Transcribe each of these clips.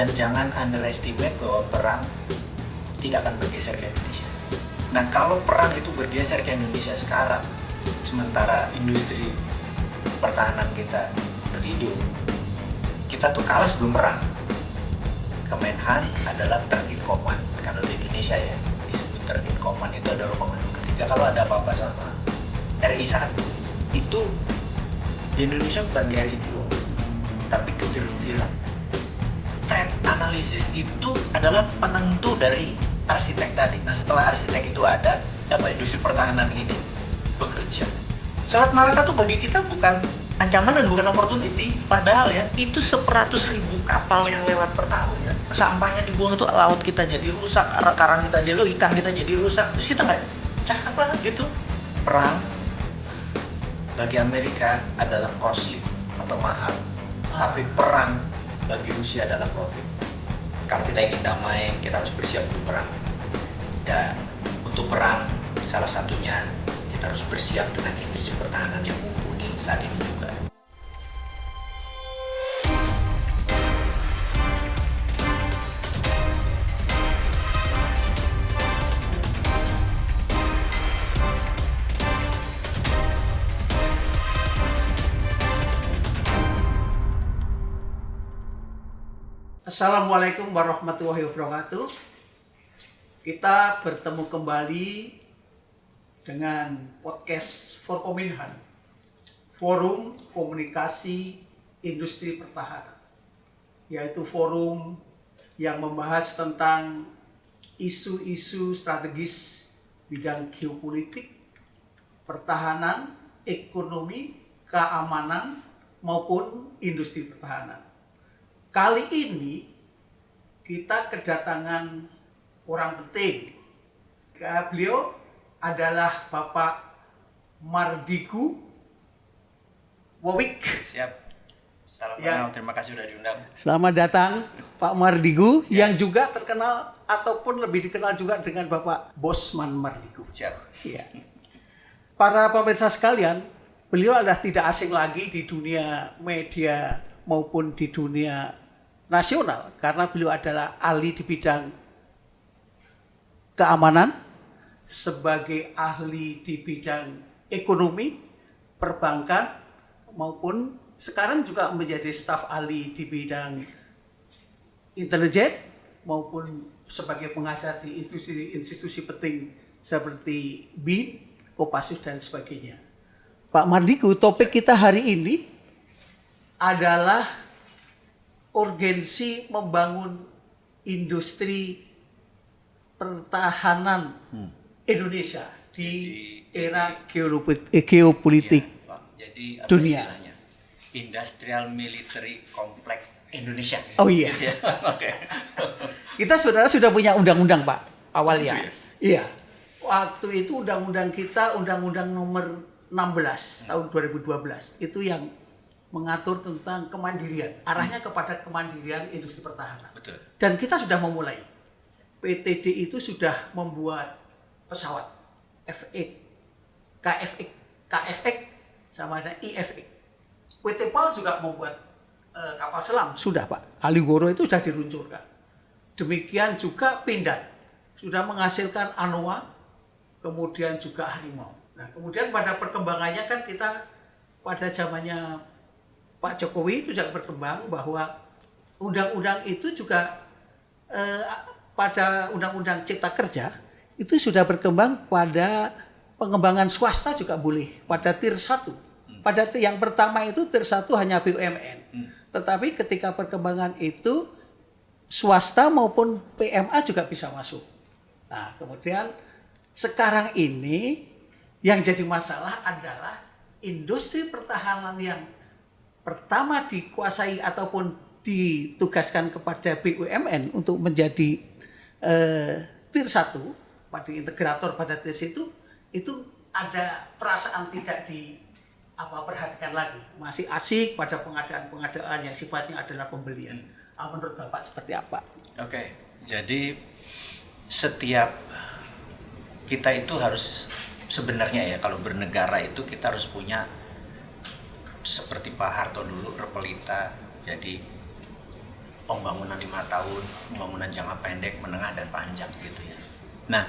Dan jangan underestimate bahwa perang tidak akan bergeser ke Indonesia. Nah, kalau perang itu bergeser ke Indonesia sekarang, sementara industri pertahanan kita tertidur, kita tuh kalah sebelum perang. Kemenhan adalah third in command. Kalau di Indonesia ya, disebut third in command itu adalah komando ketiga. Kalau ada apa-apa sama RI1, itu di Indonesia bukan GRI dulu, tapi keterwakilan. Threat analysis itu adalah penentu dari arsitek tadi. Nah, setelah arsitek itu ada, dapat industri pertahanan ini bekerja. Selat Malaka tuh bagi kita bukan ancaman dan bukan opportunity. Padahal ya, itu 100.000 kapal yang lewat per tahun ya. Sampahnya dibuang itu laut kita jadi rusak, karang kita jadi rusak, ikan kita jadi rusak. Terus kita nggak cakep lah gitu. Perang bagi Amerika adalah costly atau mahal. Tapi perang bagi Rusia adalah profit. Kalau kita ingin damai, kita harus bersiap untuk perang. Dan untuk perang, salah satunya kita harus bersiap dengan industri pertahanan yang mumpuni saat ini juga. Assalamualaikum warahmatullahi wabarakatuh. Kita bertemu kembali dengan podcast Forkominhan, Forum Komunikasi Industri Pertahanan, yaitu forum yang membahas tentang isu-isu strategis bidang geopolitik, pertahanan, ekonomi, keamanan, maupun industri pertahanan. Kali ini kita kedatangan orang penting. Beliau adalah Bapak Mardigu Wowik. Siap. Salam kenal, terima kasih sudah diundang. Selamat datang Pak Mardigu, yang juga terkenal ataupun lebih dikenal juga dengan Bapak Bosman Mardigu. Siap. Ya. Para pemirsa sekalian, beliau adalah tidak asing lagi di dunia media maupun di dunia nasional, karena beliau adalah ahli di bidang keamanan, sebagai ahli di bidang ekonomi, perbankan, maupun sekarang juga menjadi staf ahli di bidang intelijen, maupun sebagai pengajar di institusi penting seperti BIN, Kopassus, dan sebagainya. Pak Mardigu, topik kita hari ini adalah urgensi membangun industri pertahanan Indonesia di era geopolitik Ya, Pak. Jadi apa dunia. istilahnya? Industrial Military Complex Indonesia. Oh iya. Oke. Kita saudara sudah punya undang-undang, Pak, awalnya. Gitu ya? Iya. Waktu itu undang-undang kita, undang-undang nomor 16 tahun 2012. Itu yang mengatur tentang kemandirian, arahnya kepada kemandirian industri pertahanan. Betul. Dan kita sudah memulai. PTD itu sudah membuat pesawat FX, KFX sama ada IFX. PT PAL juga membuat kapal selam, sudah Pak. Aligoro itu sudah diluncurkan. Demikian juga Pindad sudah menghasilkan Anoa, kemudian juga Harimau. Nah, kemudian pada perkembangannya kan kita pada zamannya Pak Jokowi itu juga berkembang bahwa undang-undang itu juga pada undang-undang Cipta Kerja itu sudah berkembang pada pengembangan swasta juga boleh pada tier 1. Pada yang pertama itu tier 1 hanya BUMN. Tetapi ketika perkembangan itu swasta maupun PMA juga bisa masuk. Nah, kemudian sekarang ini yang jadi masalah adalah industri pertahanan yang pertama dikuasai ataupun ditugaskan kepada BUMN untuk menjadi tier 1 pada integrator pada tier itu ada perasaan tidak diperhatikan lagi, masih asik pada pengadaan-pengadaan yang sifatnya adalah pembelian. Menurut Bapak seperti apa? Oke. Jadi setiap kita itu harus sebenarnya ya, kalau bernegara itu kita harus punya seperti Pak Harto dulu, Repelita, jadi pembangunan 5 tahun, pembangunan jangka pendek, menengah dan panjang gitu ya. Nah,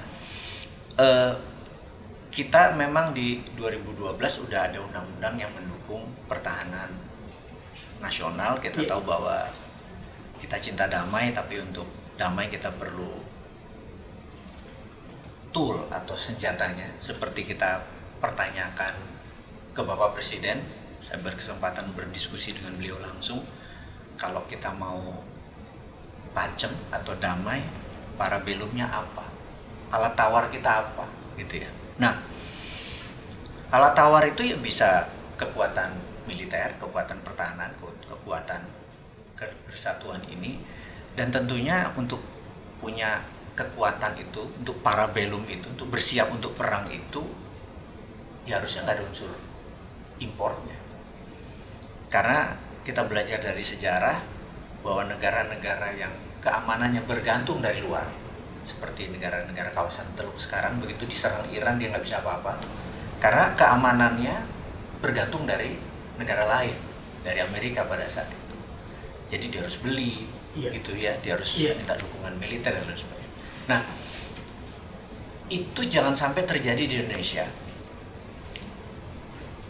kita memang di 2012 udah ada undang-undang yang mendukung pertahanan nasional. Kita tahu bahwa kita cinta damai, tapi untuk damai kita perlu tool atau senjatanya. Seperti kita pertanyakan ke Bapak Presiden, saya berkesempatan berdiskusi dengan beliau langsung, kalau kita mau pacem atau damai, parabellumnya apa? Alat tawar kita apa? Gitu ya. Nah, alat tawar itu ya bisa kekuatan militer, kekuatan pertahanan, kekuatan kesatuan ini, dan tentunya untuk punya kekuatan itu, untuk parabellum itu, untuk bersiap untuk perang itu, ya harusnya nggak ada unsur impornya. Karena kita belajar dari sejarah bahwa negara-negara yang keamanannya bergantung dari luar, seperti negara-negara kawasan Teluk sekarang, begitu diserang Iran dia nggak bisa apa-apa, karena keamanannya bergantung dari negara lain, dari Amerika pada saat itu. Jadi dia harus beli, gitu ya, dia harus minta dukungan militer dan lain sebagainya. Nah, itu jangan sampai terjadi di Indonesia,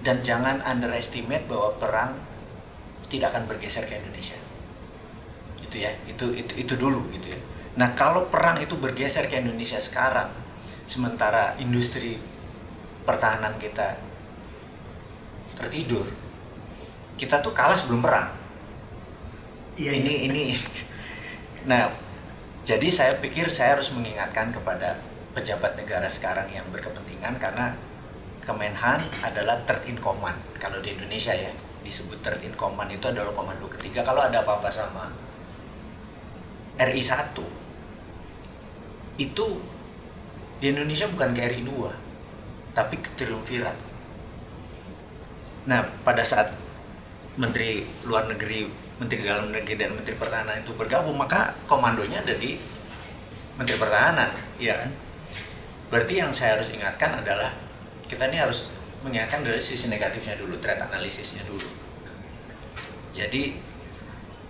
dan jangan underestimate bahwa perang tidak akan bergeser ke Indonesia. Itu ya, itu dulu gitu ya. Nah, kalau perang itu bergeser ke Indonesia sekarang, sementara industri pertahanan kita tertidur, kita tuh kalah sebelum perang. Ini. Nah, jadi saya pikir saya harus mengingatkan kepada pejabat negara sekarang yang berkepentingan, karena Kemenhan adalah third in command. Kalau di Indonesia ya, disebut third in command itu adalah komando ketiga. Kalau ada apa-apa sama RI 1, itu di Indonesia bukan ke RI 2, tapi ke triumvirat. Nah, pada saat Menteri Luar Negeri, Menteri Dalam Negeri dan Menteri Pertahanan itu bergabung, maka komandonya ada di Menteri Pertahanan, ya kan? Berarti yang saya harus ingatkan adalah kita ini harus mengingatkan dari sisi negatifnya dulu, threat analisisnya dulu. Jadi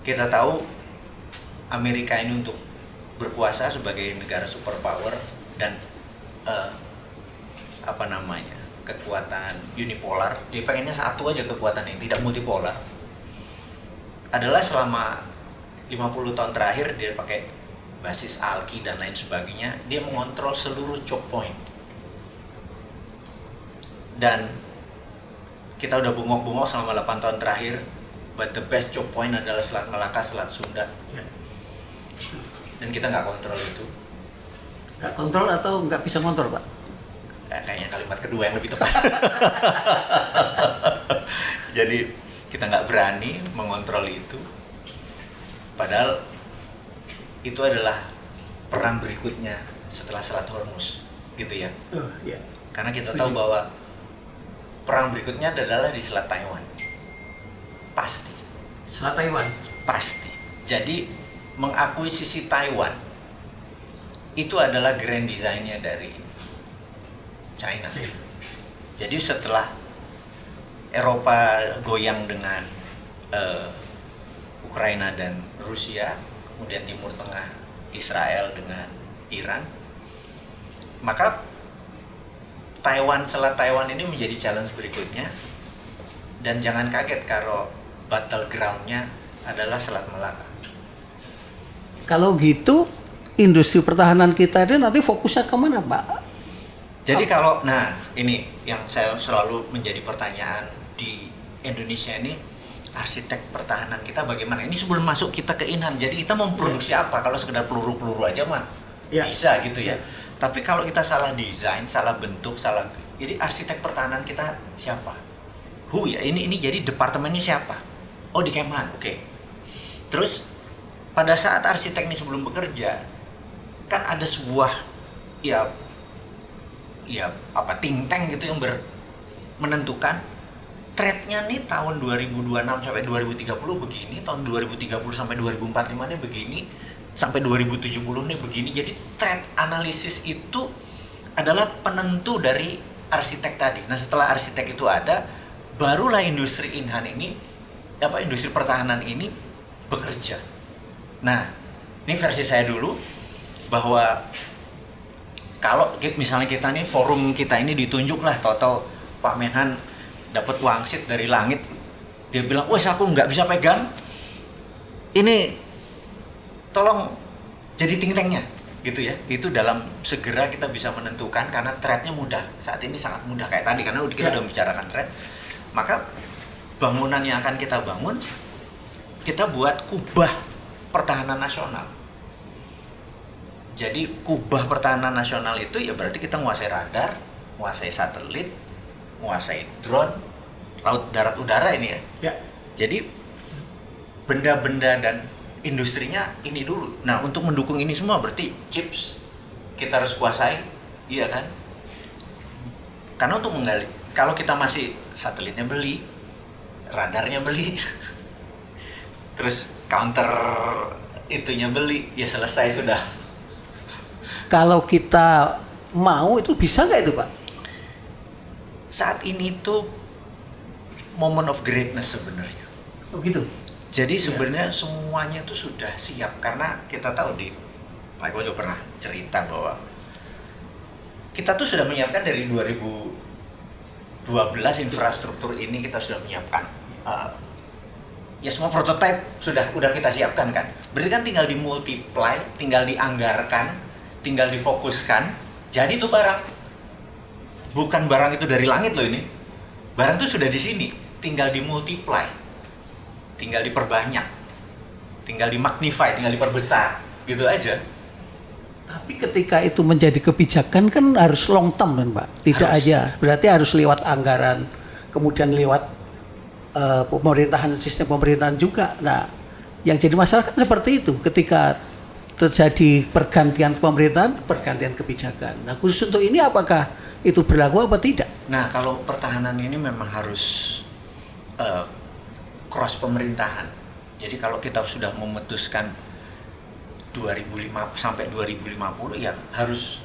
kita tahu Amerika ini untuk berkuasa sebagai negara superpower dan kekuatan unipolar, dia pengennya satu aja kekuatan yang tidak multipolar, adalah selama 50 tahun terakhir dia pakai basis ALKI dan lain sebagainya, dia mengontrol seluruh choke point. Dan kita udah bungok-bungok selama 8 tahun terakhir, but the best choke point adalah Selat Malaka, Selat Sunda. Dan kita nggak kontrol itu. Nggak kontrol atau nggak bisa kontrol, Pak? Kayaknya kalimat kedua yang lebih tepat. Jadi kita nggak berani mengontrol itu. Padahal itu adalah perang berikutnya setelah Selat Hormuz, gitu ya. Karena kita tahu bahwa perang berikutnya adalah di Selat Taiwan. Pasti. Selat Taiwan? Pasti. Jadi mengakuisisi Taiwan itu adalah grand design-nya dari China. Jadi setelah Eropa goyang dengan Ukraina dan Rusia, kemudian Timur Tengah Israel dengan Iran, maka Selat Taiwan ini menjadi challenge berikutnya. Dan jangan kaget kalau battleground-nya adalah Selat Malaka. Kalau gitu, industri pertahanan kita ini nanti fokusnya kemana, Pak? Jadi ini yang saya selalu menjadi pertanyaan di Indonesia ini, arsitek pertahanan kita bagaimana? Ini sebelum masuk kita ke Inhan, jadi kita mau produksi apa? Kalau sekedar peluru-peluru aja mah bisa gitu ya. Tapi kalau kita salah desain, salah bentuk, jadi arsitek pertahanan kita siapa? Ini jadi departemennya siapa? Oh, di Kemhan, oke. Terus pada saat arsitek ini sebelum bekerja, kan ada sebuah think tank gitu yang menentukan threat-nya nih tahun 2026 sampai 2030 begini, tahun 2030 sampai 2045 nih begini, sampai 2070 nih begini. Jadi threat analysis itu adalah penentu dari arsitek tadi. Nah, setelah arsitek itu ada, barulah industri Inhan ini, industri pertahanan ini bekerja. Nah, ini versi saya dulu, bahwa kalau misalnya kita nih, forum kita ini ditunjuk lah, tau-tau Pak Menhan dapat wangsit dari langit, dia bilang, wes aku nggak bisa pegang, ini tolong jadi think tanknya, gitu ya. Itu dalam segera kita bisa menentukan, karena threadnya mudah, saat ini sangat mudah kayak tadi, karena kita udah membicarakan thread. Maka bangunan yang akan kita bangun, kita buat kubah pertahanan nasional. Jadi kubah pertahanan nasional itu ya berarti kita menguasai radar, menguasai satelit, menguasai drone, laut, darat, udara ini ya. Jadi benda-benda dan industrinya ini dulu. Nah, untuk mendukung ini semua berarti chips kita harus kuasai, iya kan? Karena untuk menggali, kalau kita masih satelitnya beli, radarnya beli, terus counter itunya beli, ya selesai sudah. Kalau kita mau itu bisa nggak itu Pak? Saat ini tuh moment of greatness sebenarnya. Oh gitu. Jadi sebenarnya semuanya tuh sudah siap, karena kita tahu Pak Eko juga pernah cerita bahwa kita tuh sudah menyiapkan dari 2012 infrastruktur ini kita sudah menyiapkan. Ya semua prototipe udah kita siapkan kan. Berarti kan tinggal dimultiply, tinggal dianggarkan, tinggal difokuskan. Jadi itu barang, bukan barang itu dari langit loh ini. Barang itu sudah di sini, tinggal dimultiply, tinggal diperbanyak, tinggal dimagnify, tinggal diperbesar, gitu aja. Tapi ketika itu menjadi kebijakan kan harus long term kan Pak? Tidak harus. Aja, berarti harus lewat anggaran, kemudian lewat pemerintahan, sistem pemerintahan juga. Nah, yang jadi masalah kan seperti itu, ketika terjadi pergantian pemerintahan, pergantian kebijakan. Nah, khusus untuk ini apakah itu berlaku apa tidak? Nah, kalau pertahanan ini memang harus cross pemerintahan. Jadi kalau kita sudah memutuskan 2005 sampai 2050 ya harus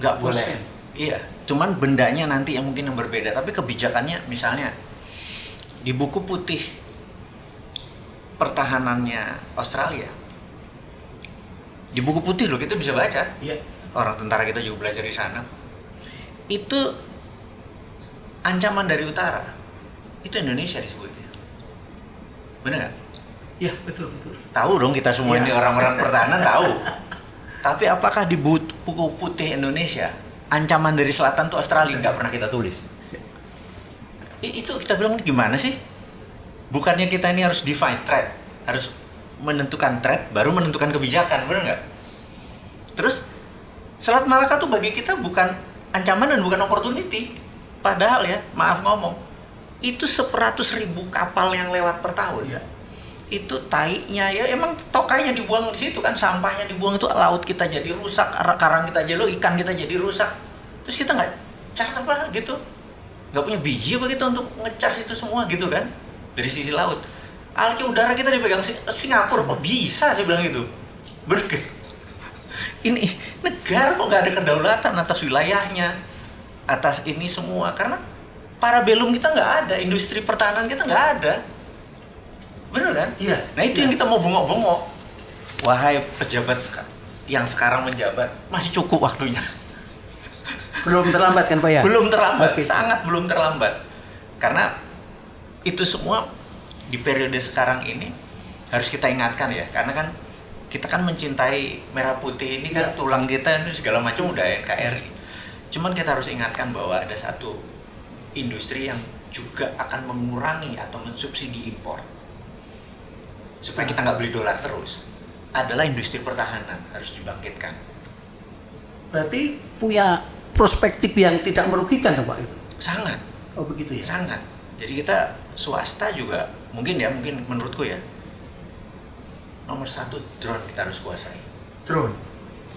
nggak boleh. Iya, cuman bendanya nanti yang mungkin yang berbeda, tapi kebijakannya misalnya di buku putih pertahanannya Australia, di buku putih loh kita bisa baca. Iya. Orang tentara kita juga belajar di sana. Itu ancaman dari utara, itu Indonesia disebutnya. Benar nggak? Iya, betul. Tahu dong kita semua ini orang-orang pertahanan tahu. Tapi apakah di buku putih Indonesia ancaman dari selatan tuh Australia nggak pernah kita tulis? Itu kita bilang gimana sih? Bukannya kita ini harus define threat, harus menentukan threat baru menentukan kebijakan, benar nggak? Terus Selat Malaka tuh bagi kita bukan ancaman dan bukan opportunity. Padahal ya, maaf ngomong, itu 100.000 kapal yang lewat per tahun. Ya. Itu tainya ya emang tokainya dibuang di situ kan, sampahnya dibuang, itu laut kita jadi rusak, karang kita jadi ikan kita jadi rusak. Terus kita nggak charge apa gitu, nggak punya biji apa gitu untuk nge-charge itu semua gitu kan dari sisi laut. Alki udara kita dipegang Singapura, kok bisa saya bilang gitu. Bener gak? Ini negara kok nggak ada kedaulatan atas wilayahnya, atas ini semua, karena parabellum kita nggak ada, industri pertahanan kita nggak ada. Bener kan? Iya. Nah itu yang kita mau bengok-bengok. Wahai pejabat yang sekarang menjabat, masih cukup waktunya. Belum terlambat kan Pak ya? Belum terlambat, Okay. Sangat belum terlambat. Karena itu semua di periode sekarang ini harus kita ingatkan ya, karena kan kita kan mencintai merah putih ini kan, tulang kita ini segala macam udah NKRI. Cuman kita harus ingatkan bahwa ada satu industri yang juga akan mengurangi atau mensubsidi impor supaya kita nggak beli dolar terus, adalah industri pertahanan, harus dibangkitkan. Berarti punya perspektif yang tidak merugikan dong Pak itu? Sangat. Oh begitu ya? Sangat. Jadi kita swasta juga mungkin menurutku ya, nomor 1 drone kita harus kuasai. Drone?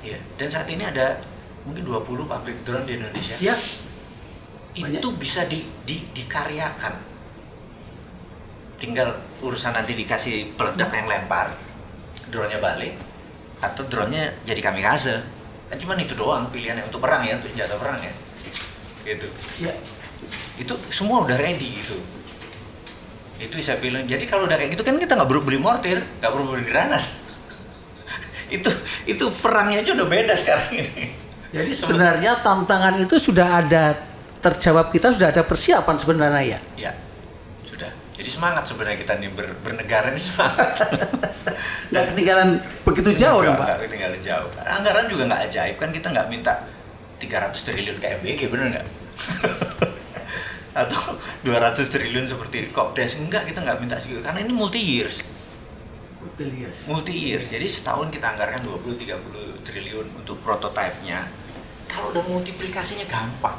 Iya. Dan saat ini ada mungkin 20 pabrik drone di Indonesia. Ya. Itu bisa dikaryakan. Tinggal urusan nanti dikasih peledak yang lempar, drone-nya balik, atau drone-nya jadi kamikaze. Kan cuma itu doang pilihannya untuk perang ya, untuk senjata perang ya. Gitu. Ya. Itu semua udah ready gitu. Itu saya bilang, jadi kalau udah kayak gitu kan kita nggak perlu beli mortir, nggak perlu beli granat. itu perangnya aja udah beda sekarang ini. Jadi sebenarnya tantangan itu sudah ada terjawab, kita sudah ada persiapan sebenarnya ya. Ya, sudah. Jadi semangat sebenarnya kita nih bernegara ini semangat. Nggak ketinggalan begitu jauh dong Pak. Nggak ketinggalan jauh. Anggaran juga nggak ajaib kan, kita nggak minta 300 triliun kayak MBG, bener nggak? Atau 200 triliun seperti Kopdes, enggak, kita nggak minta segitu karena ini multi years. Jadi setahun kita anggarkan 20-30 triliun untuk prototipenya. Kalau udah multiplikasinya gampang,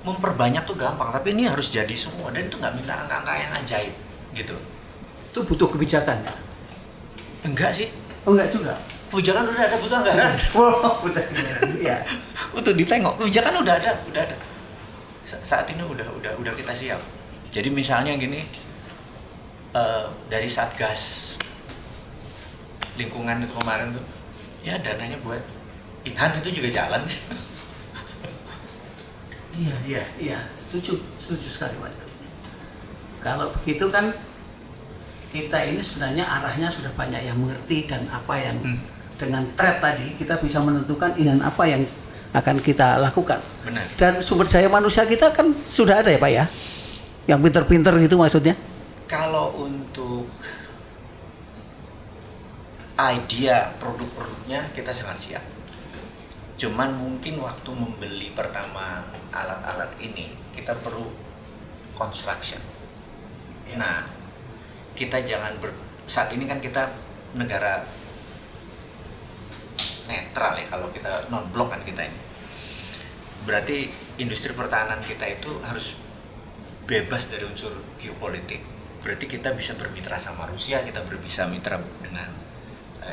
memperbanyak tuh gampang, tapi ini harus jadi semua dan itu nggak minta angka-angka yang ajaib gitu. Itu butuh kebijakan ya? Enggak sih. Oh enggak juga. Kebijakan udah ada, butuh anggaran. Wow, butuh anggaran. Iya. Butuh ditengok. Kebijakan udah ada. Saat ini udah kita siap. Jadi misalnya gini, dari Satgas lingkungan itu kemarin tuh, ya dananya buat Inhan itu juga jalan. Iya, setuju sekali Pak itu. Kalau begitu kan kita ini sebenarnya arahnya sudah banyak yang mengerti dan apa yang dengan thread tadi kita bisa menentukan ini dan apa yang akan kita lakukan. Benar. Dan sumber daya manusia kita kan sudah ada ya Pak ya, yang pinter-pinter gitu maksudnya. Kalau untuk idea produk-produknya kita sangat siap. Cuman mungkin waktu membeli pertama alat-alat ini kita perlu construction. Nah, kita jangan saat ini kan kita negara netral ya, kalau kita non blok kan kita ini. Berarti industri pertahanan kita itu harus bebas dari unsur geopolitik. Berarti kita bisa bermitra sama Rusia, kita bisa mitra dengan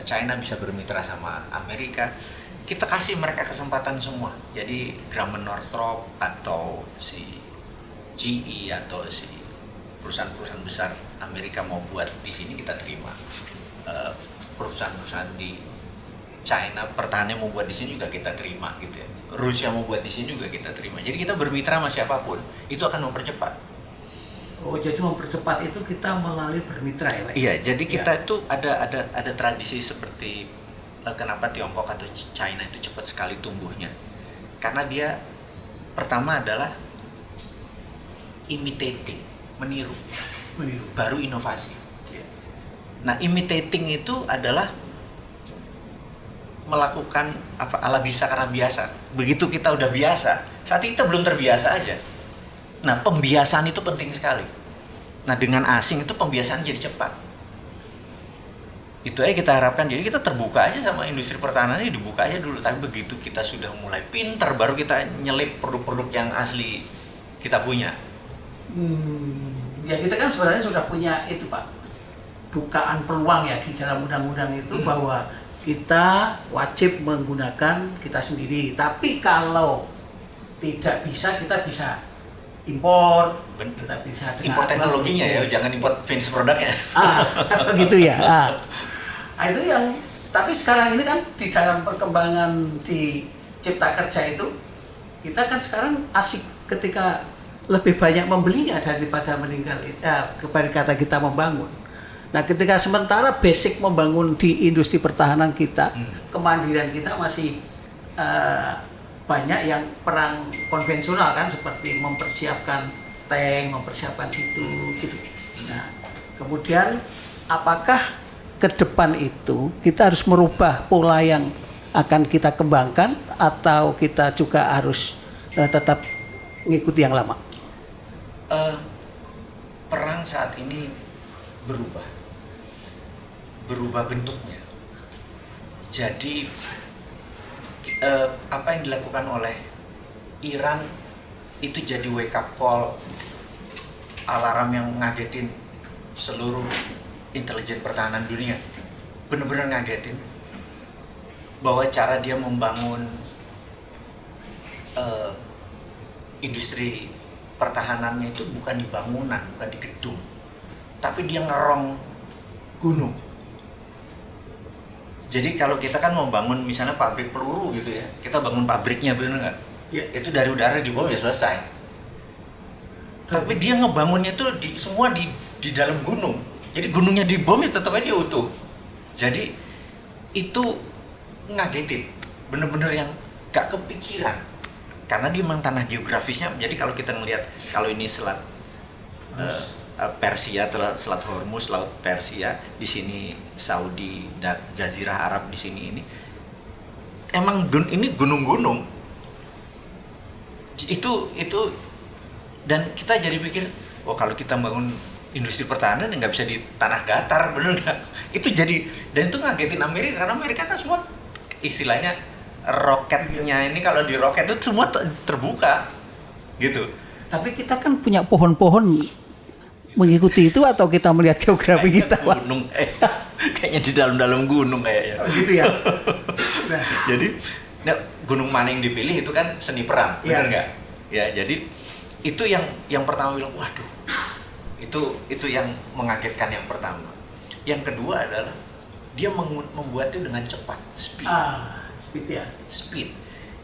China, bisa bermitra sama Amerika. Kita kasih mereka kesempatan semua. Jadi Grumman Northrop atau si GE atau si perusahaan-perusahaan besar Amerika mau buat di sini kita terima. Perusahaan-perusahaan di China pertahanannya mau buat di sini juga kita terima gitu ya. Rusia mau buat di sini juga kita terima. Jadi kita bermitra sama siapapun, itu akan mempercepat. Oh, jadi mempercepat itu kita melalui bermitra ya Pak? Iya, jadi kita itu ada tradisi seperti kenapa Tiongkok atau China itu cepat sekali tumbuhnya. Karena dia pertama adalah imitating, meniru, baru inovasi. Nah, imitating itu adalah melakukan ala bisa karena biasa. Begitu kita udah biasa, saat ini kita belum terbiasa aja. Nah, pembiasaan itu penting sekali. Nah, dengan asing itu pembiasaan jadi cepat. Itu aja kita harapkan. Jadi kita terbuka aja sama industri pertahanan ini, dibuka aja dulu. Tapi begitu kita sudah mulai pintar, baru kita nyelip produk-produk yang asli kita punya. Ya kita kan sebenarnya sudah punya itu Pak, bukaan peluang ya di dalam undang-undang itu bahwa kita wajib menggunakan kita sendiri. Tapi kalau tidak bisa, kita bisa impor, kita bisa impor teknologinya ya, jangan import finish produknya. Gitu ya. Nah, itu yang. Tapi sekarang ini kan di dalam perkembangan di Cipta Kerja itu, kita kan sekarang asik ketika lebih banyak membelinya daripada kepada kata kita membangun. Nah, ketika sementara basic membangun di industri pertahanan kita, kemandirian kita masih banyak yang perang konvensional kan, seperti mempersiapkan tank, mempersiapkan situ gitu. Nah, kemudian apakah ke depan itu kita harus merubah pola yang akan kita kembangkan atau kita juga harus tetap mengikuti yang lama? Perang saat ini berubah bentuknya. Jadi apa yang dilakukan oleh Iran itu jadi wake up call, alarm yang ngagetin seluruh intelijen pertahanan dunia. Benar-benar ngagetin bahwa cara dia membangun industri pertahanannya itu bukan di bangunan, bukan di gedung, tapi dia ngerong gunung. Jadi kalau kita kan mau bangun misalnya pabrik peluru gitu ya, kita bangun pabriknya, bener nggak? Ya. Itu dari udara di bawah ya selesai. Tapi dia ngebangunnya tuh semua di di dalam gunung. Jadi gunungnya dibom ya tetap aja utuh. Jadi itu ngagetin, bener-bener yang gak kepikiran. Karena dia memang tanah geografisnya. Jadi kalau kita ngelihat kalau ini selat Persia, selat Hormuz, laut Persia, di sini Saudi dan Jazirah Arab di sini ini. Emang ini gunung-gunung. Itu dan kita jadi pikir, oh kalau kita bangun industri pertahanan nggak bisa di tanah datar, bener nggak? Itu jadi, dan itu ngagetin Amerika, karena Amerika kan semua istilahnya roketnya ini, kalau di roket itu semua terbuka gitu. Tapi kita kan punya pohon-pohon mengikuti itu, atau kita melihat geografi kita, Pak? Gunung, kayaknya di dalam gunung kayaknya. Oh, gitu ya. Nah. Jadi gunung mana yang dipilih itu kan seni perang, benar nggak? Ya, jadi itu yang pertama bilang, waduh, itu yang mengagetkan yang pertama. Yang kedua adalah dia membuatnya dengan cepat, speed. Speed ya. Speed.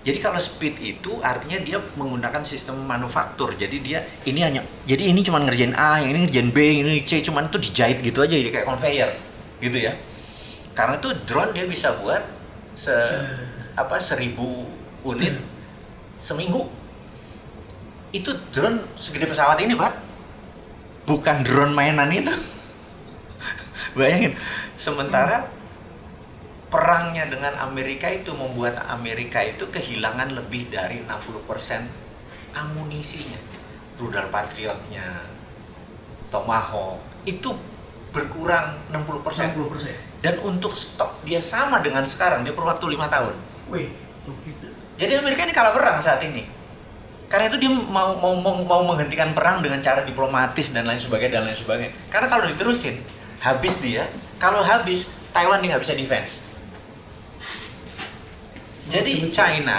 Jadi kalau speed itu artinya dia menggunakan sistem manufaktur. Jadi ini cuma ngerjain A, yang ini ngerjain B, yang ini C, cuman itu dijahit gitu aja, jadi kayak conveyor gitu ya. Karena itu drone dia bisa buat 1000 unit seminggu. Itu drone segede pesawat ini, Pak. Bukan drone mainan itu. Bayangin. Sementara perangnya dengan Amerika itu membuat Amerika itu kehilangan lebih dari 60% amunisinya. Rudal Patriotnya, Tomahawk itu berkurang 60%. Dan untuk stok dia sama dengan sekarang, dia perlu waktu 5 tahun. Wih, begitu. Jadi Amerika ini kalah perang saat ini. Karena itu dia mau menghentikan perang dengan cara diplomatis dan lain sebagainya. Karena kalau diterusin, habis dia. Kalau habis, Taiwan dia nggak bisa defense. Jadi China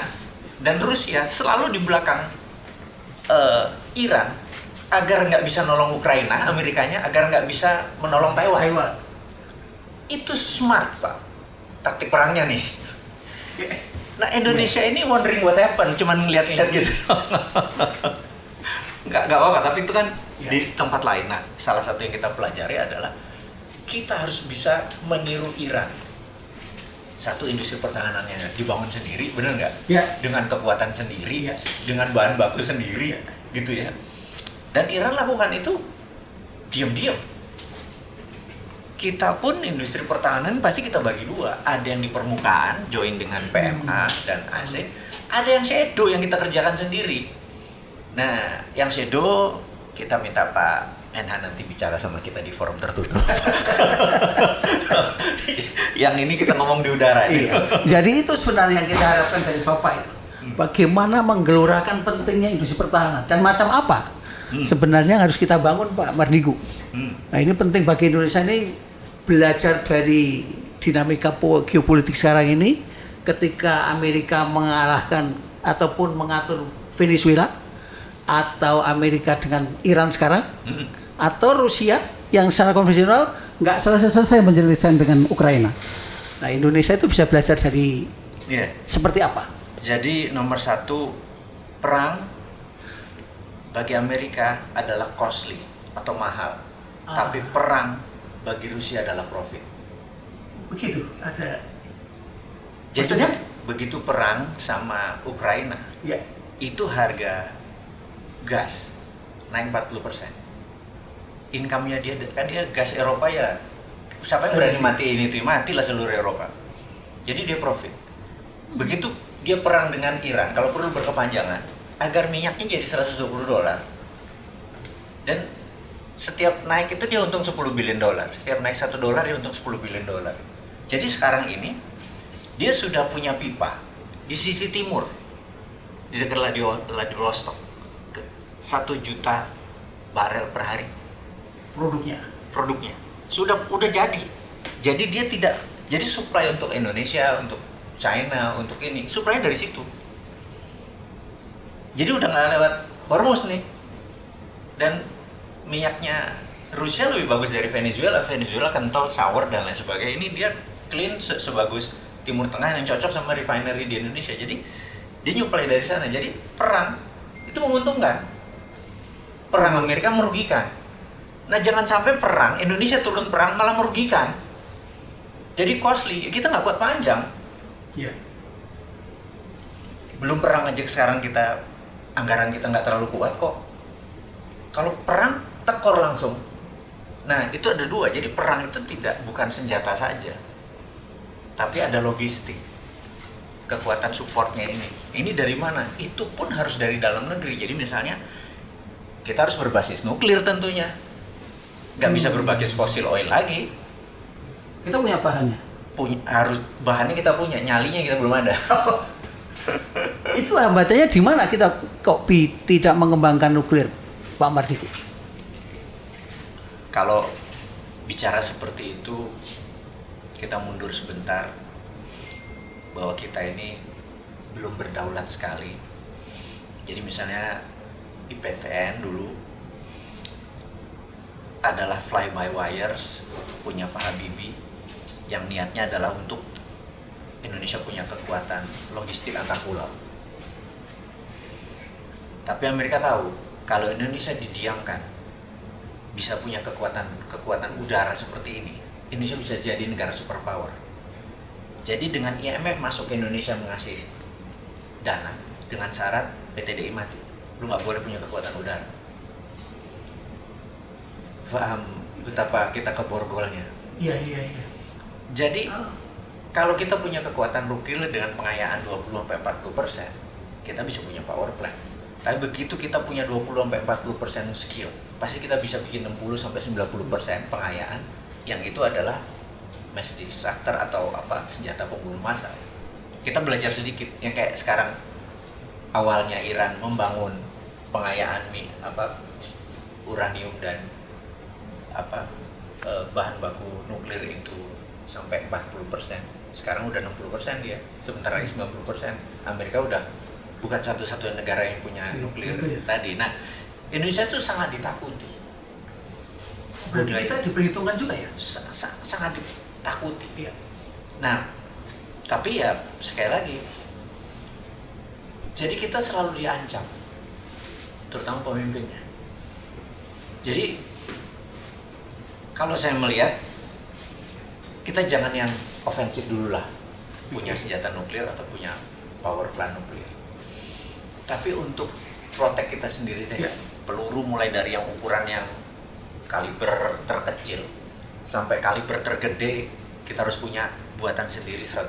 dan Rusia selalu di belakang Iran agar nggak bisa nolong Ukraina, Amerikanya agar nggak bisa menolong Taiwan. Itu smart, Pak, taktik perangnya nih. Nah, Indonesia ini wondering what happened, cuman ngeliat-ngeliat gitu. nggak apa-apa, tapi itu kan di tempat lain. Nah, salah satu yang kita pelajari adalah kita harus bisa meniru Iran. Satu, industri pertahanannya dibangun sendiri, bener nggak? Ya. Dengan kekuatan sendiri, dengan bahan baku sendiri, gitu ya. Dan Iran lakukan itu diam-diam. Kita pun industri pertahanan pasti kita bagi dua. Ada yang di permukaan, join dengan PMA dan AC. Ada yang shadow yang kita kerjakan sendiri. Nah, yang shadow kita minta Pak Menhan nanti bicara sama kita di forum tertutup. Yang ini kita ngomong di udara. Jadi itu sebenarnya yang kita harapkan dari Bapak itu. Bagaimana menggelorakan pentingnya industri pertahanan dan macam apa sebenarnya harus kita bangun, Pak Mardigu. Nah, ini penting bagi Indonesia ini, belajar dari dinamika geopolitik sekarang ini, ketika Amerika mengalahkan ataupun mengatur Venezuela, atau Amerika dengan Iran sekarang, atau Rusia yang secara konvensional nggak selesai menyelesaikan dengan Ukraina. Nah, Indonesia itu bisa belajar dari seperti apa? Jadi nomor satu, perang bagi Amerika adalah costly atau mahal, tapi perang bagi Rusia adalah profit. Begitu, ada. Jadi begitu perang sama Ukraina, itu harga gas naik 40%. Income-nya dia gas Eropa ya. Siapa yang berani matilah seluruh Eropa. Jadi dia profit. Begitu dia perang dengan Iran, kalau perlu berkepanjangan, agar minyaknya jadi $120. Dan setiap naik itu dia untung $10 billion. Setiap naik $1 dia untung $10 billion. Jadi sekarang ini dia sudah punya pipa di sisi timur, di dekat Vladivostok, 1 juta barel per hari. Produknya udah jadi. Jadi dia tidak, jadi supply untuk Indonesia, untuk China, untuk ini supply dari situ. Jadi udah nggak lewat Hormuz nih. Dan minyaknya Rusia lebih bagus dari Venezuela. Venezuela kental, sour dan lain sebagainya. Ini dia clean sebagus Timur Tengah yang cocok sama refinery di Indonesia. Jadi dia nyuplai dari sana. Jadi perang itu menguntungkan. Perang Amerika merugikan. Nah jangan sampai perang, Indonesia turun perang malah merugikan. Jadi costly, kita nggak kuat panjang. Iya. Belum perang aja sekarang kita, anggaran kita nggak terlalu kuat kok. Kalau perang, tekor langsung. Nah itu ada dua, jadi perang itu bukan senjata saja, tapi ada logistik, kekuatan supportnya ini. Ini dari mana? Itu pun harus dari dalam negeri. Jadi misalnya, kita harus berbasis nuklir tentunya. Nggak bisa berbasis fosil oil lagi. Kita punya bahannya. Harus bahannya kita punya, nyalinya kita belum ada. Itu hambatannya di mana kita kok tidak mengembangkan nuklir, Pak Mardhiko? Kalau bicara seperti itu, kita mundur sebentar, bahwa kita ini belum berdaulat sekali. Jadi misalnya IPTN dulu adalah fly by wires punya Pak Habibie, yang niatnya adalah untuk Indonesia punya kekuatan logistik antar pulau. Tapi Amerika tahu kalau Indonesia didiamkan bisa punya kekuatan udara seperti ini, Indonesia bisa jadi negara superpower. Jadi dengan IMF masuk ke Indonesia mengasih dana dengan syarat PTDI mati, lu nggak boleh punya kekuatan udara. Paham betapa kita keborgolnya? Iya. Jadi kalau kita punya kekuatan nuklir dengan pengayaan 20-40%, kita bisa punya power plant. Tapi begitu kita punya 20-40% skill, pasti kita bisa bikin 60-90% pengayaan, yang itu adalah mass destructor atau senjata pembunuh massal. Kita belajar sedikit, yang kayak sekarang awalnya Iran membangun pengayaan uranium dan bahan baku nuklir itu sampai 40%. Sekarang udah 60% dia, sebentar lagi 90%. Amerika udah bukan satu-satunya negara yang punya nuklir tadi. Nah, Indonesia tuh sangat ditakuti. Berarti kita diperhitungkan juga ya? Sangat ditakuti. Iya. Nah, tapi ya sekali lagi, jadi kita selalu diancam, terutama pemimpinnya. Jadi kalau saya melihat, kita jangan yang ofensif dulu lah, punya senjata nuklir atau punya power plant nuklir. Tapi untuk protect kita sendiri deh, peluru mulai dari yang ukuran yang kaliber terkecil sampai kaliber tergede, kita harus punya buatan sendiri 100%.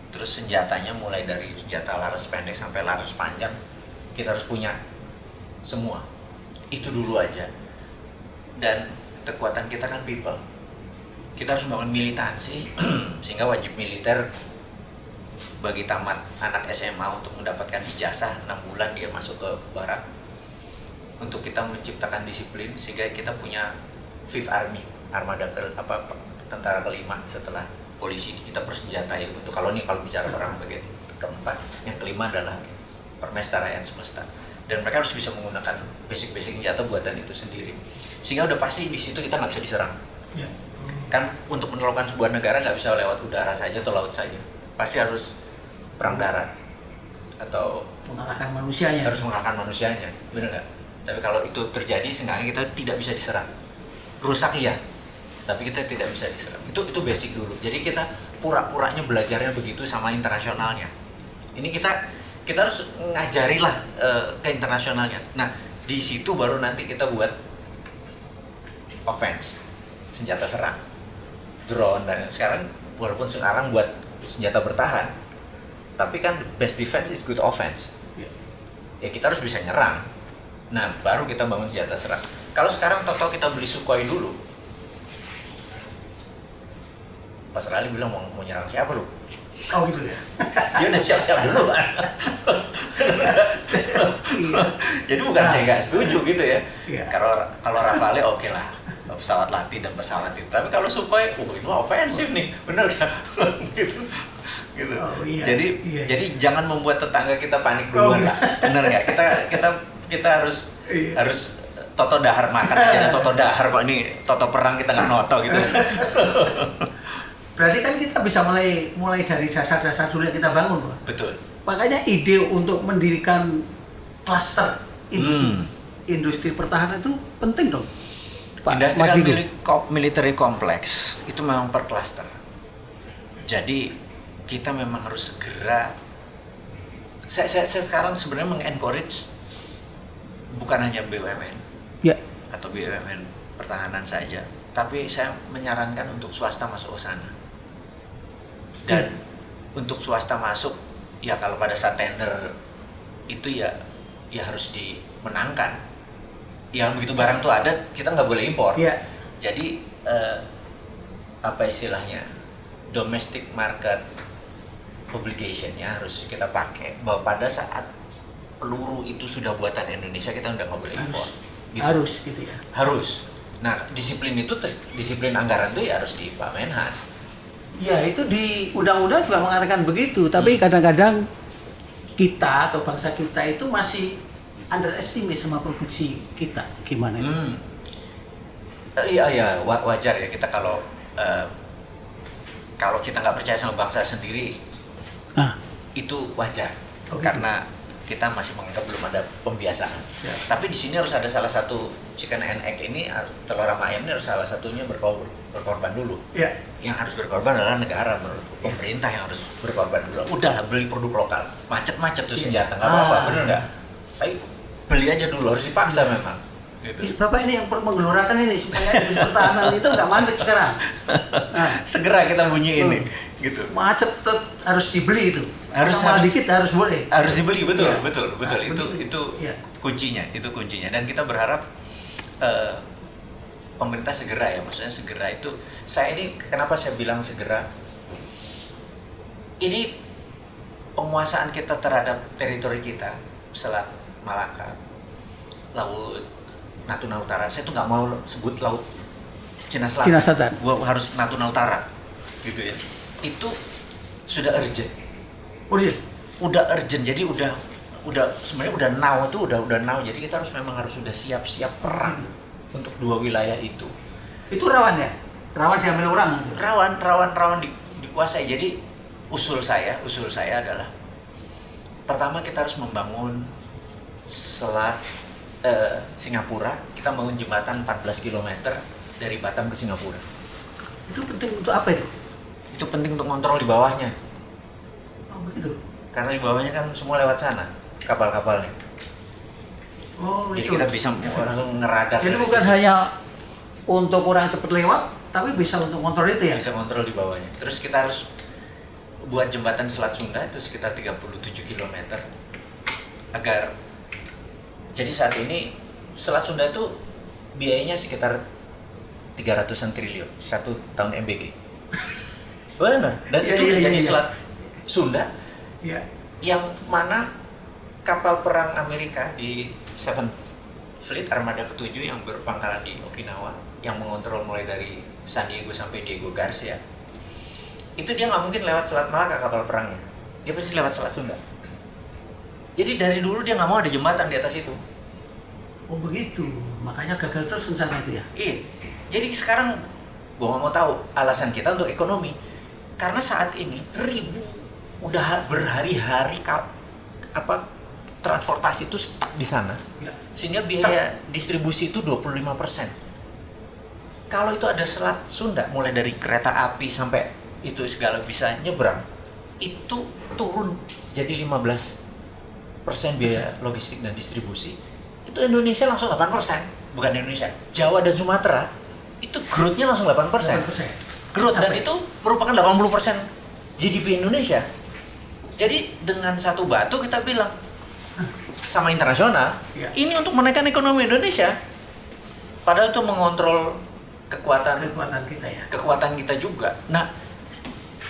Terus senjatanya mulai dari senjata laras pendek sampai laras panjang, kita harus punya semua. Itu dulu aja. Dan kekuatan kita kan people. Kita harus bangun militansi sehingga wajib militer bagi tamat anak SMA untuk mendapatkan ijazah 6 bulan dia masuk ke barak, untuk kita menciptakan disiplin sehingga kita punya Fifth Army, armada tentara kelima setelah polisi. Kita persenjatai untuk kalau bicara perang bagian keempat, yang kelima adalah Permesta Rakyat Semesta, dan mereka harus bisa menggunakan basic senjata buatan itu sendiri, sehingga udah pasti di situ kita nggak bisa diserang. Kan untuk menolongkan sebuah negara nggak bisa lewat udara saja atau laut saja, pasti harus perang darat atau mengalahkan manusianya. Harus mengalahkan manusianya, benar nggak? Tapi kalau itu terjadi, seenggaknya kita tidak bisa diserang. Rusak iya, tapi kita tidak bisa diserang. Itu basic dulu. Jadi kita pura-puranya belajarnya begitu sama internasionalnya. Ini kita harus ngajarilah ke internasionalnya. Nah, di situ baru nanti kita buat offense, senjata serang, drone, dan sekarang walaupun sekarang buat senjata bertahan, tapi kan best defense is good offense. Ya kita harus bisa nyerang. Nah, baru kita bangun senjata serang. Kalau sekarang total kita beli Sukhoi dulu, Australia bilang mau nyerang siapa lu? Oh gitu ya. Dia udah siap-siap dulu kan. Jadi bukan saya nggak setuju gitu ya. Kalau Rafale oke lah, pesawat latih dan pesawat itu. Tapi kalau Sukhoi, itu ofensif nih, bener kan? gitu. Oh, iya. Jadi jangan membuat tetangga kita panik duluan lah. Bener nggak? Kita harus toto dahar makan aja, toto dahar kok ini toto perang kita nggak noto gitu. Berarti kan kita bisa mulai dari dasar-dasar dulu yang kita bangun, Pak. Betul. Makanya ide untuk mendirikan klaster industri pertahanan itu penting dong. Pak Industrial Mardigu? military complex itu memang per cluster. Jadi kita memang harus segera. Saya sekarang sebenarnya mengencourage bukan hanya BUMN Ya. atau BUMN pertahanan saja, tapi saya menyarankan untuk swasta masuk ke sana. Dan untuk swasta masuk, ya kalau pada saat tender itu ya harus dimenangkan. Ya begitu barang tuh ada, kita nggak boleh impor. Ya. Jadi apa istilahnya, domestic market obligation-nya harus kita pakai, bahwa pada saat peluru itu sudah buatan Indonesia, kita udah nggak boleh impor. Harus gitu ya. Harus. Nah, disiplin itu disiplin anggaran itu ya harus di Pak Menhan. Ya, itu di undang-undang juga mengatakan begitu, tapi kadang-kadang kita atau bangsa kita itu masih underestimate sama produksi kita. Gimana itu? Iya, wajar ya kita kalau kita nggak percaya sama bangsa sendiri, itu wajar. Oh, gitu. Karena kita masih menganggap belum ada pembiasaan. Siap. Tapi di sini harus ada salah satu chicken and egg ini, telur sama ayam ini harus salah satunya berkorban dulu. Ya. Yang harus berkorban adalah negara, menurut pemerintah yang harus berkorban dulu. Udahlah, beli produk lokal, macet tuh senjata, nggak apa-apa, bener nggak? Tapi beli aja dulu, harus dipaksa memang. Gitu. Bapak ini yang menggelorakan ini supaya industri pertahanan itu nggak mandek sekarang. Nah, Segera kita bunyi ini, gitu. macet tetap harus dibeli itu. Harus dikit harus boleh. Harus dibeli, betul. Ya. Itu Ya. kuncinya. Dan kita berharap pemerintah segera ya, maksudnya segera itu. Saya ini kenapa saya bilang segera? Ini penguasaan kita terhadap teritori kita, Selat Malaka, Laut Natuna Utara. Saya tuh nggak mau sebut Laut Cina Selatan. Gua harus Natuna Utara, gitu ya. Itu sudah urgent. Udah urgent. Jadi udah sebenarnya udah now tuh udah now. Jadi kita memang harus sudah siap perang untuk dua wilayah itu. Itu rawan ya? Rawan diambil orang itu. Rawan dikuasai. Jadi usul saya adalah pertama kita harus membangun selat Singapura. Kita bangun jembatan 14 km dari Batam ke Singapura. Itu penting untuk apa itu? Itu penting untuk kontrol di bawahnya. Oh begitu. Karena di bawahnya kan semua lewat sana kapal-kapalnya. Oh Jadi itu. kita bisa langsung ngeradar. Jadi bukan hanya untuk orang cepat lewat, tapi bisa untuk kontrol itu ya? Bisa kontrol di bawahnya. Terus kita harus buat jembatan Selat Sunda itu sekitar 37 km agar jadi saat ini Selat Sunda itu biayanya sekitar 300-an triliun 1 tahun MBG. Benar. Dan itu udah jadi Selat Sunda. Iya. Yang mana kapal perang Amerika di Seventh Fleet Armada ke-7 yang berpangkalan di Okinawa, yang mengontrol mulai dari San Diego sampai Diego Garcia, itu dia nggak mungkin lewat Selat Malaka kapal perangnya, dia pasti lewat Selat Sunda. Jadi dari dulu dia nggak mau ada jembatan di atas itu. Oh begitu, makanya gagal terus rencana itu ya? Iya. Jadi sekarang gua nggak mau tahu alasan kita untuk ekonomi, karena saat ini udah berhari-hari transportasi itu stuck di sana, Ya. sehingga biaya distribusi itu 25%. Kalau itu ada Selat Sunda, mulai dari kereta api sampai itu segala bisa nyebrang, itu turun jadi 15% biaya logistik dan distribusi. Itu Indonesia langsung 8%, bukan Indonesia, Jawa dan Sumatera itu growth-nya langsung 8%. 8%. Growth, dan itu merupakan 80% GDP Indonesia. Jadi dengan satu batu kita bilang sama internasional, Ya. ini untuk menaikkan ekonomi Indonesia. Padahal itu mengontrol kekuatan kita ya? kekuatan kita juga. Nah,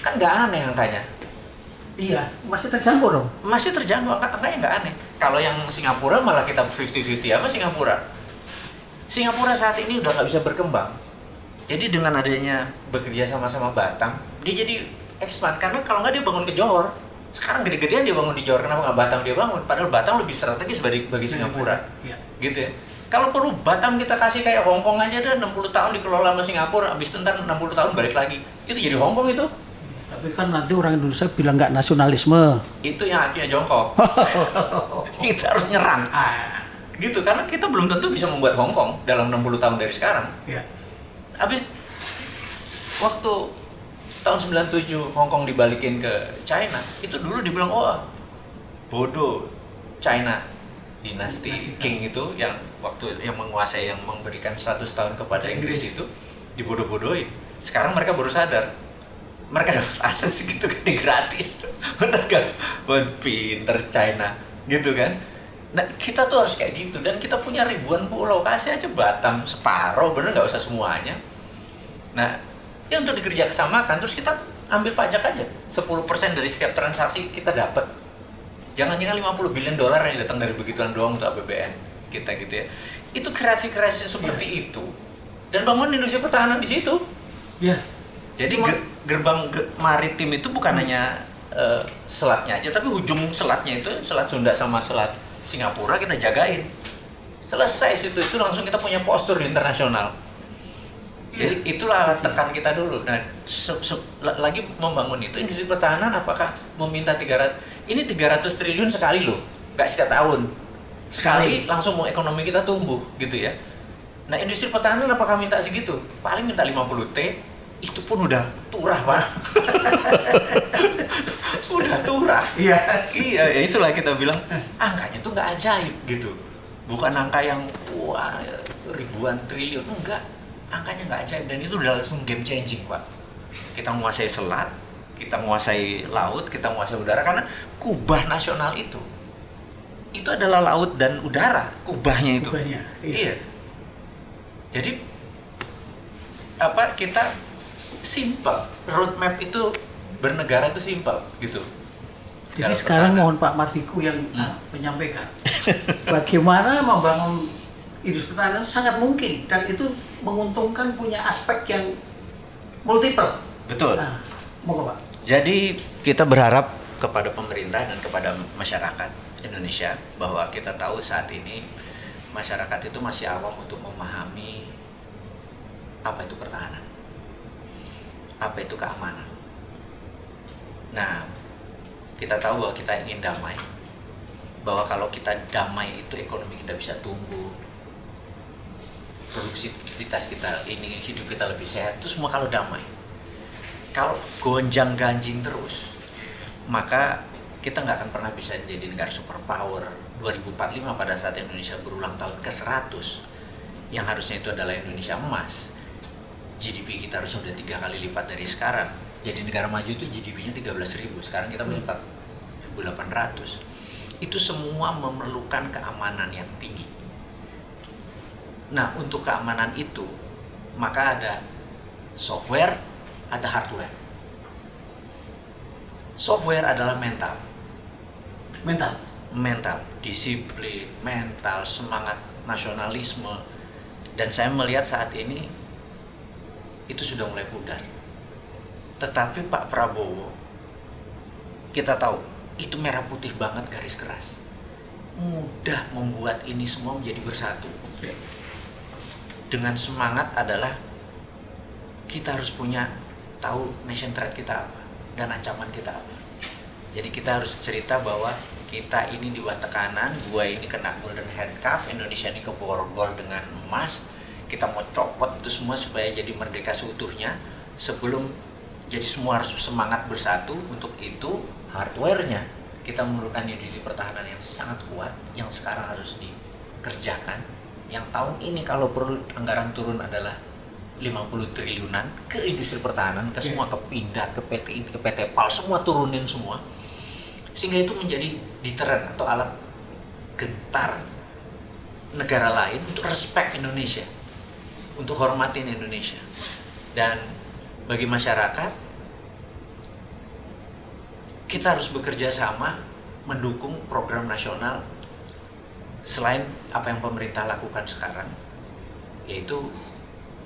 kan nggak aneh angkanya. Iya, masih terjangkau dong. Masih terjangkau, angkanya nggak aneh. Kalau yang Singapura malah kita 50-50 apa Singapura. Singapura saat ini udah nggak bisa berkembang. Jadi dengan adanya bekerja sama-sama Batam, dia jadi expand. Karena kalau nggak dia bangun ke Johor. Sekarang gede-gedean dia bangun di Johor, kenapa nggak Batam dia bangun? Padahal Batam lebih strategis bagi Singapura. Iya. Gitu ya. Kalau perlu Batam kita kasih kayak Hong Kong aja, dah 60 tahun dikelola sama Singapura, habis itu ntar 60 tahun balik lagi. Itu jadi Hong Kong itu. Tapi kan nanti orang Indonesia bilang nggak nasionalisme. Itu yang akhirnya jongkok. Kita harus nyerang. gitu, karena kita belum tentu bisa membuat Hong Kong dalam 60 tahun dari sekarang. Ya. Habis waktu tahun 97 Hong Kong dibalikin ke China, itu dulu dibilang bodoh China dinasti King itu yang waktu yang menguasai, yang memberikan 100 tahun kepada Inggris itu dibodoh-bodohin. Sekarang mereka baru sadar, mereka dapat aset segitu gede gratis. Bener gak? Pinter China gitu kan. Nah kita tuh harus kayak gitu, dan kita punya ribuan pulau, kasih aja Batam separuh, bener gak usah semuanya. Nah ya untuk dikerjasamakan, terus kita ambil pajak aja 10% dari setiap transaksi kita dapat. Jangan-jangan 50 billion dolar yang datang dari begituan doang untuk APBN kita gitu ya. Itu kreasi-kreasi seperti itu, dan bangun industri pertahanan di situ. Ya. Jadi gerbang maritim itu bukan hanya selatnya aja, tapi ujung selatnya itu Selat Sunda sama Selat Singapura kita jagain. Selesai situ, itu langsung kita punya postur di internasional. Jadi itulah alat tekan kita dulu. Nah, lagi membangun itu industri pertahanan, apakah meminta 300 triliun sekali loh, nggak setiap tahun. Sekali langsung mau ekonomi kita tumbuh gitu ya. Nah, industri pertahanan apakah minta segitu? Paling minta 50 T, itu pun udah turah, Pak. Udah turah. Iya. Iya, ya itulah kita bilang angkanya tuh nggak ajaib gitu. Bukan angka yang wah ribuan triliun, enggak. Angkanya nggak ajaib, dan itu udah langsung game changing, Pak. Kita menguasai selat, kita menguasai laut, kita menguasai udara, karena kubah nasional itu adalah laut dan udara, kubahnya itu. Kubahnya, iya. Jadi kita simple, roadmap itu bernegara itu simple gitu. Jadi Dalam sekarang pertahanan. mohon Pak Mardiku yang menyampaikan bagaimana membangun industri pertahanan sangat mungkin, dan itu menguntungkan, punya aspek yang multiple. Betul. Nah, moga Pak. Jadi kita berharap kepada pemerintah dan kepada masyarakat Indonesia, bahwa kita tahu saat ini masyarakat itu masih awam untuk memahami apa itu pertahanan, apa itu keamanan. Nah, kita tahu bahwa kita ingin damai, bahwa kalau kita damai itu ekonomi kita bisa tumbuh, produktivitas kita ini, hidup kita lebih sehat, itu semua kalau damai. Kalau gonjang ganjing terus, maka kita nggak akan pernah bisa jadi negara superpower 2045 pada saat Indonesia berulang tahun ke-100, yang harusnya itu adalah Indonesia emas. GDP kita harus udah 3 kali lipat dari sekarang. Jadi negara maju itu GDP-nya 13.000, sekarang kita 4.800. Itu semua memerlukan keamanan yang tinggi. Nah, untuk keamanan itu, maka ada software, ada hardware. Software adalah mental, disiplin, mental, semangat nasionalisme. Dan saya melihat saat ini itu sudah mulai pudar. Tetapi Pak Prabowo, kita tahu itu merah putih banget, garis keras, mudah membuat ini semua menjadi bersatu. Dengan semangat adalah kita harus punya tahu nation threat kita apa dan ancaman kita apa. Jadi kita harus cerita bahwa kita ini di bawah tekanan, gua ini kena golden handcuff, Indonesia ini keborgol dengan emas. Kita mau copot itu semua supaya jadi merdeka seutuhnya. Sebelum jadi semua harus semangat bersatu. Untuk itu hardware-nya kita memerlukan industri pertahanan yang sangat kuat, yang sekarang harus dikerjakan. Yang tahun ini kalau perlu anggaran turun adalah 50 triliunan ke industri pertahanan, ke semua, ke Pindad, ke PTI, ke PT PAL, semua turunin semua. Sehingga itu menjadi deterrent atau alat gentar negara lain untuk respect Indonesia, untuk hormatin Indonesia. Dan bagi masyarakat, kita harus bekerja sama mendukung program nasional selain apa yang pemerintah lakukan sekarang, yaitu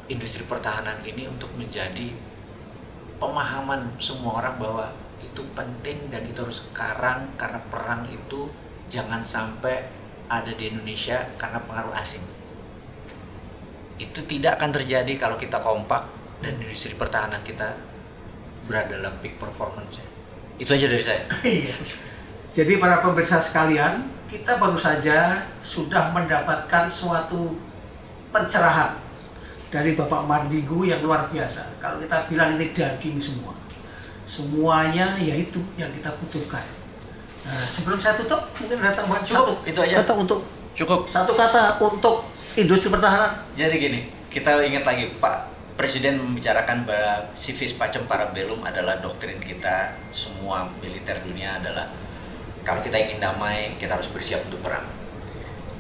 industri pertahanan ini untuk menjadi pemahaman semua orang bahwa itu penting dan itu harus sekarang, karena perang itu jangan sampai ada di Indonesia karena pengaruh asing. Itu tidak akan terjadi kalau kita kompak dan industri pertahanan kita berada dalam peak performance. Itu aja dari saya. Jadi para pemirsa sekalian, kita baru saja sudah mendapatkan suatu pencerahan dari Bapak Mardigu yang luar biasa. Kalau kita bilang ini daging semua, semuanya yaitu yang kita butuhkan. Nah, sebelum saya tutup, mungkin ada tambahan Cukup, itu aja. kata untuk Cukup. satu kata untuk industri pertahanan. Jadi gini, kita ingat lagi Pak Presiden membicarakan bahwa civis pacem parabellum adalah doktrin kita, semua militer dunia adalah kalau kita ingin damai, kita harus bersiap untuk perang.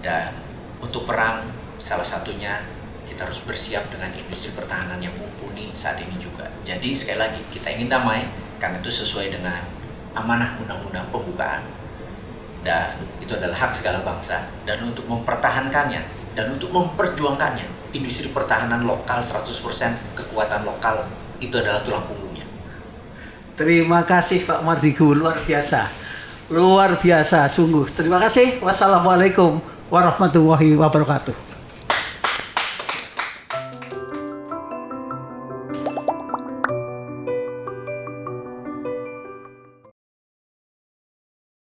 Dan untuk perang, salah satunya kita harus bersiap dengan industri pertahanan yang mumpuni saat ini juga. Jadi sekali lagi, kita ingin damai karena itu sesuai dengan amanah undang-undang pembukaan. Dan itu adalah hak segala bangsa. Dan untuk mempertahankannya dan untuk memperjuangkannya, industri pertahanan lokal 100% kekuatan lokal itu adalah tulang punggungnya. Terima kasih Pak Mardigu, luar biasa. Luar biasa, sungguh. Terima kasih. Wassalamualaikum warahmatullahi wabarakatuh.